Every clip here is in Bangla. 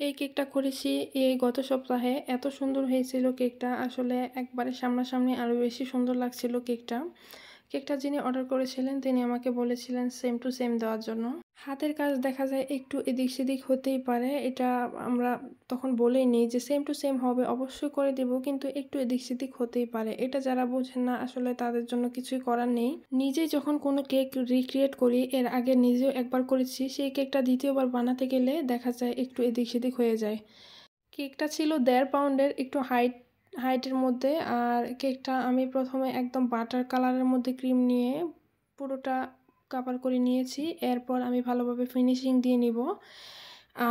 এই কেকটা করেছি এই গত সপ্তাহে। এত সুন্দর হয়েছিল কেকটা, আসলে একবারে সামনাসামনি আরও বেশি সুন্দর লাগছিল কেকটা। কেকটা যিনি অর্ডার করেছিলেন তিনি আমাকে বলেছিলেন সেম টু সেম দেওয়ার জন্য। হাতের কাজ দেখা যায় একটু এদিক সেদিক হতেই পারে, এটা আমরা তখন বলেই নিই যে সেম টু সেম হবে, অবশ্যই করে দেব, কিন্তু একটু এদিক সেদিক হতেই পারে। এটা যারা বোঝেন না আসলে তাদের জন্য কিছুই করার নেই। নিজেই যখন কোনো কেক রিক্রিয়েট করি, এর আগে নিজেও একবার করেছি, সেই কেকটা দ্বিতীয়বার বানাতে গেলে দেখা যায় একটু এদিক সেদিক হয়ে যায়। কেকটা ছিল 1.5 পাউন্ডের, একটু হাইটের মধ্যে। আর কেকটা আমি প্রথমে একদম বাটার কালারের মধ্যে ক্রিম নিয়ে পুরোটা কাভার করে নিয়েছি। এরপর আমি ভালোভাবে ফিনিশিং দিয়ে নিব।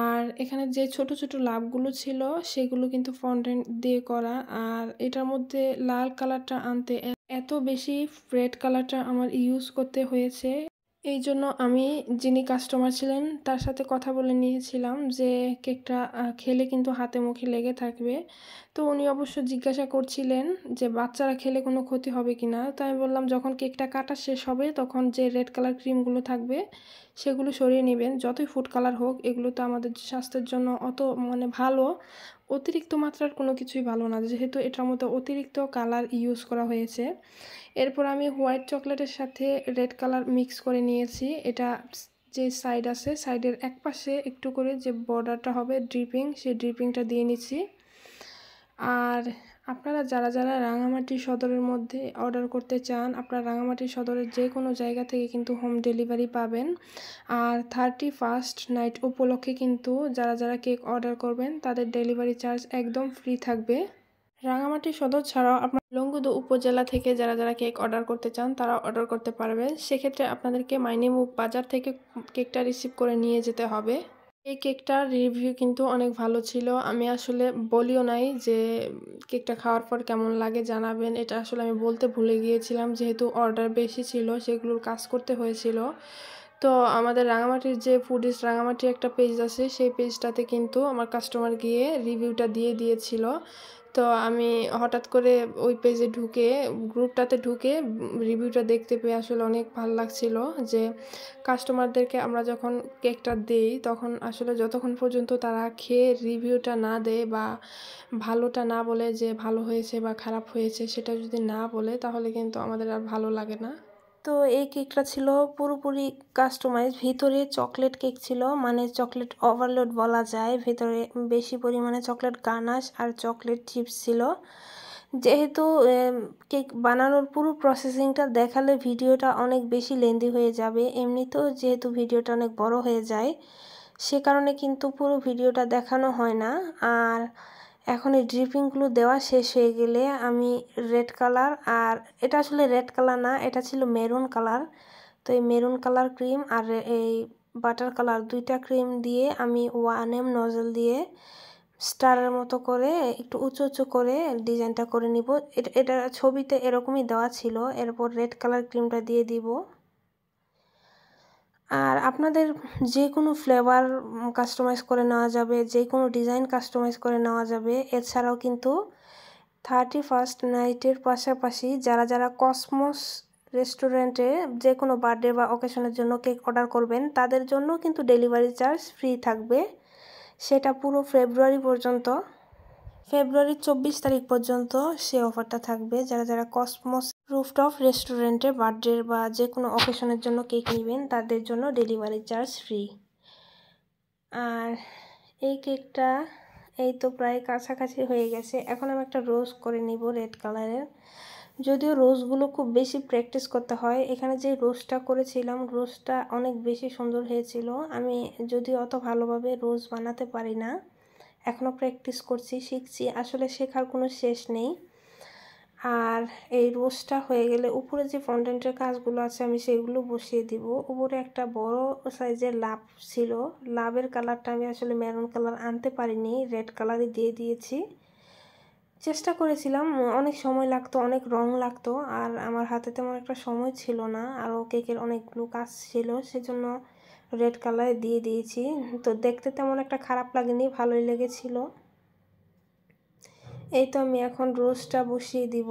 আর এখানে যে ছোট ছোট লাভগুলো ছিল সেগুলো কিন্তু ফন্ডেন্ট দিয়ে করা। আর এটার মধ্যে লাল কালারটা আনতে এত বেশি রেড কালারটা আমার ইউজ করতে হয়েছে। এই জন্য আমি যিনি কাস্টমার ছিলেন তার সাথে কথা বলে নিয়েছিলাম যে কেকটা খেলে কিন্তু হাতে মুখে লেগে থাকবে। তো উনি অবশ্য জিজ্ঞাসা করছিলেন যে বাচ্চারা খেলে কোনো ক্ষতি হবে কি না। তো আমি বললাম যখন কেকটা কাটা শেষ হবে তখন যে রেড কালার ক্রিমগুলো থাকবে সেগুলো সরিয়ে নেবেন। যতই ফুড কালার হোক, এগুলো তো আমাদের স্বাস্থ্যের জন্য অত ভালো, অতিরিক্ত মাত্রার কোনো কিছুই ভালো না, যেহেতু এটার মধ্যে অতিরিক্ত কালার ইউজ করা হয়েছে। এরপর আমি হোয়াইট চকলেটের সাথে রেড কালার মিক্স করে নিয়েছি। এটা যে সাইড আছে, সাইডের এক পাশে একটু করে যে বর্ডারটা হবে ড্রিপিং, সেই ড্রিপিংটা দিয়ে নিচ্ছি। আর আপনারা যারা যারা রাঙামাটি সদরের মধ্যে অর্ডার করতে চান, আপনারা রাঙামাটি সদরের যে কোনো জায়গা থেকে কিন্তু হোম ডেলিভারি পাবেন। আর 31st নাইট উপলক্ষে কিন্তু যারা যারা কেক অর্ডার করবেন তাদের ডেলিভারি চার্জ একদম ফ্রি থাকবে। রাঙামাটি সদর ছাড়াও আপনার লংগদু উপজেলা থেকে যারা যারা কেক অর্ডার করতে চান তারা অর্ডার করতে পারবে। সেক্ষেত্রে আপনাদেরকে মাইনিমুখ বাজার থেকে কেকটা রিসিভ করে নিয়ে যেতে হবে। এই কেকটার রিভিউ কিন্তু অনেক ভালো ছিল। আমি আসলে বলিও নাই যে কেকটা খাওয়ার পর কেমন লাগে জানাবেন, এটা আসলে আমি বলতে ভুলে গিয়েছিলাম, যেহেতু অর্ডার বেশি ছিল সেগুলোর কাজ করতে হয়েছিল। তো আমাদের রাঙামাটির যে ফুডিস রাঙামাটি একটা পেজ আছে, সেই পেজটাতে কিন্তু আমার কাস্টমার গিয়ে রিভিউটা দিয়ে দিয়েছিল। তো আমি হঠাৎ করে ওই পেজে ঢুকে, গ্রুপটাতে ঢুকে রিভিউটা দেখতে পেয়ে আসলে অনেক ভালো লাগছিল যে কাস্টমারদেরকে আমরা যখন কেকটা দেই তখন আসলে যতক্ষণ পর্যন্ত তারা খেয়ে রিভিউটা না দেয় বা ভালোটা না বলে যে ভালো হয়েছে বা খারাপ হয়েছে সেটা যদি না বলে, তাহলে কিন্তু আমাদের আর ভালো লাগে না। তো এই কেকটা ছিল পুরোপুরি কাস্টমাইজ। ভিতরে চকলেট কেক ছিল, চকলেট ওভারলোড বলা যায়। ভিতরে বেশি পরিমাণে চকলেট গানাশ আর চকলেট চিপস ছিল। যেহেতু কেক বানানোর পুরো প্রসেসিংটা দেখালে ভিডিওটা অনেক বেশি লেন্দি হয়ে যাবে, এমনিতেও যেহেতু ভিডিওটা অনেক বড় হয়ে যায়, সে কারণে কিন্তু পুরো ভিডিওটা দেখানো হয় না। আর এখন এই ড্রিপিংগুলো দেওয়া শেষ হয়ে গেলে আমি রেড কালার, আর এটা আসলে রেড কালার না, এটা ছিল মেরুন কালার। তো এই মেরুন কালার ক্রিম আর এই বাটার কালার দুইটা ক্রিম দিয়ে আমি 1M নজল দিয়ে স্টারের মতো করে একটু উঁচু উঁচু করে ডিজাইনটা করে নিব। এটা ছবিতে এরকমই দেওয়া ছিল। এরপর রেড কালার ক্রিমটা দিয়ে দিব। আর আপনাদের যে কোনো ফ্লেভার কাস্টমাইজ করে নেওয়া যাবে, যে কোনো ডিজাইন কাস্টমাইজ করে নেওয়া যাবে। এছাড়াও কিন্তু 31st নাইটের পাশাপাশি যারা যারা কসমোস রেস্টুরেন্টে যে কোনো বার্থডে বা অকেশনের জন্য কেক অর্ডার করবেন তাদের জন্য কিন্তু ডেলিভারি চার্জ ফ্রি থাকবে। সেটা পুরো ফেব্রুয়ারি পর্যন্ত, ফেব্রুয়ারির 24 তারিখ পর্যন্ত সে অফারটা থাকবে। যারা যারা কসমোস রুফটপ রেস্টুরেন্টে বার্থডে বা যে কোনো অকেশনের জন্য কেক নেবেন তাদের জন্য ডেলিভারি চার্জ ফ্রি। আর এই কেকটা এই তো প্রায় কাছাকাছি হয়ে গেছে। এখন আমি একটা রোজ করে নিব রেড কালারের। যদিও রোজগুলো খুব বেশি প্র্যাকটিস করতে হয়। এখানে যে রোজটা করেছিলাম রোজটা অনেক বেশি সুন্দর হয়েছিল। আমি যদিও অত ভালোভাবে রোজ বানাতে পারি না, এখনও প্র্যাকটিস করছি, শিখছি, আসলে শেখার কোনো শেষ নেই। আর এই রোজটা হয়ে গেলে উপরে যে ফন্ডেন্টের কাজগুলো আছে আমি সেগুলো বসিয়ে দিব। উপরে একটা বড় সাইজের লাভ ছিল, লাভের কালারটা আমি আসলে মেরুন কালার আনতে পারিনি, রেড কালারই দিয়ে দিয়েছি। চেষ্টা করেছিলাম, অনেক সময় লাগতো, অনেক রং লাগতো, আর আমার হাতে তেমন একটা সময় ছিল না, আরও কেকের অনেকগুলো কাজ ছিল, সেজন্য রেড কালার দিয়ে দিয়েছি। তো দেখতে তেমন একটা খারাপ লাগেনি, ভালোই লেগেছিল। এই তো আমি এখন রোজটা বসিয়ে দিব।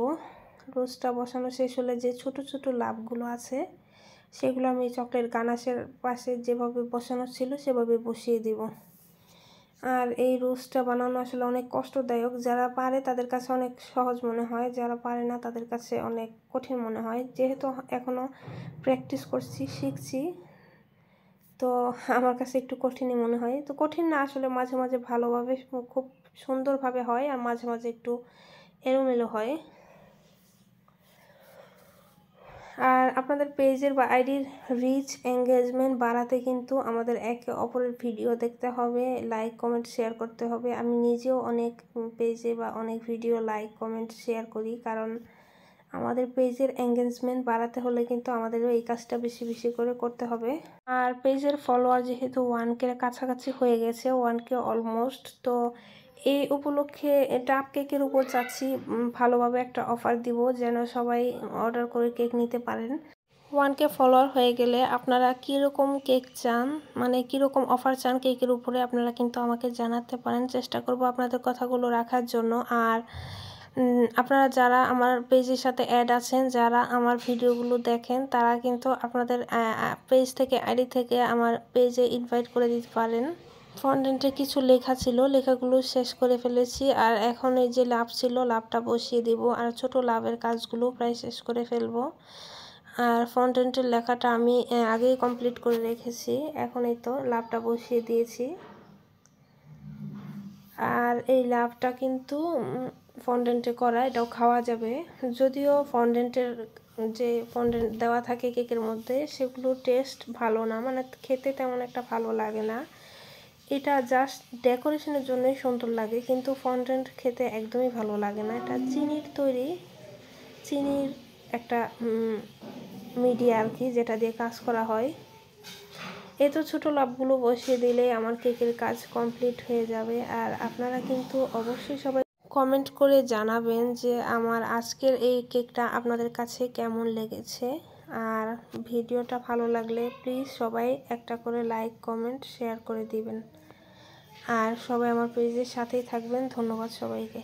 রোজটা বসানো শেষ হলে যে ছোট ছোট লাভগুলো আছে সেগুলো আমি চকলেট গানাশের পাশে যেভাবে বসানো ছিল সেভাবে বসিয়ে দিব। আর এই রোস্টটা বানানো আসলে অনেক কষ্টদায়ক। যারা পারে তাদের কাছে অনেক সহজ মনে হয়, যারা পারে না তাদের কাছে অনেক কঠিন মনে হয়। যেহেতু এখনও প্র্যাকটিস করছি, শিখছি, তো আমার কাছে একটু কঠিনই মনে হয়। তো কঠিন না, আসলে মাঝে মাঝে ভালোভাবে খুব সুন্দরভাবে হয়, আর মাঝে মাঝে একটু এলোমেলো হয়। আর আপনাদের পেজের বা আইডির রিচ এঙ্গেজমেন্ট বাড়াতে কিন্তু আমাদের একে অপরের ভিডিও দেখতে হবে, লাইক কমেন্ট শেয়ার করতে হবে। আমি নিজেও অনেক পেজে বা অনেক ভিডিও লাইক কমেন্ট শেয়ার করি, কারণ আমাদের পেজের এঙ্গেজমেন্ট বাড়াতে হলে কিন্তু আমাদেরও এই কাজটা বেশি বেশি করে করতে হবে। আর পেজের ফলোয়ার যেহেতু 1K কাছাকাছি হয়ে গেছে, 1K অলমোস্ট, তো এই উপলক্ষে ডাব কেকের উপর চাচ্ছি ভালোভাবে একটা অফার দিব, যেন সবাই অর্ডার করে কেক নিতে পারেন। 1K ফলোয়ার হয়ে গেলে আপনারা কীরকম কেক চান, মানে কীরকম অফার চান কেকের উপরে, আপনারা কিন্তু আমাকে জানাতে পারেন। চেষ্টা করব আপনাদের কথাগুলো রাখার জন্য। আর আপনারা যারা আমার পেজের সাথে অ্যাড আছেন, যারা আমার ভিডিওগুলো দেখেন, তারা কিন্তু আপনাদের পেজ থেকে, আইডি থেকে আমার পেজে ইনভাইট করে দিতে পারেন। ফন্টেন্টে কিছু লেখা ছিল, লেখাগুলো শেষ করে ফেলেছি। আর এখন এই যে লাভ ছিল, লাভটা বসিয়ে দিব। আর ছোট লাভের কাজগুলো প্রায় শেষ করে ফেলবো। আর ফন্টেন্টের লেখাটা আমি আগেই কমপ্লিট করে রেখেছি, এখন এই তো লাভটা বসিয়ে দিয়েছি। আর এই লাভটা কিন্তু ফন্ডেন্টে করা, এটাও খাওয়া যাবে। যদিও ফন্ডেন্টের যে ফন্ডেন্ট দেওয়া থাকে কেকের মধ্যে, সেগুলো টেস্ট ভালো না, মানে খেতে তেমন একটা ভালো লাগে না। এটা জাস্ট ডেকোরেশনের জন্যই সুন্দর লাগে, কিন্তু ফন্ডেন্ট খেতে একদমই ভালো লাগে না। এটা চিনির তৈরি, চিনির একটা মিডিয়া আর কি, যেটা দিয়ে কাজ করা হয়। এই তো ছোটো লাভগুলো বসিয়ে দিলে আমার কেকের কাজ কমপ্লিট হয়ে যাবে। আর আপনারা কিন্তু অবশ্যই সবাই কমেন্ট করে জানাবেন যে আমার আজকের এই কেকটা আপনাদের কাছে কেমন লেগেছে। আর ভিডিওটা ভালো লাগলে প্লিজ সবাই একটা করে লাইক কমেন্ট শেয়ার করে দিবেন। আর সবাই আমার পেজের সাথেই থাকবেন। ধন্যবাদ সবাইকে।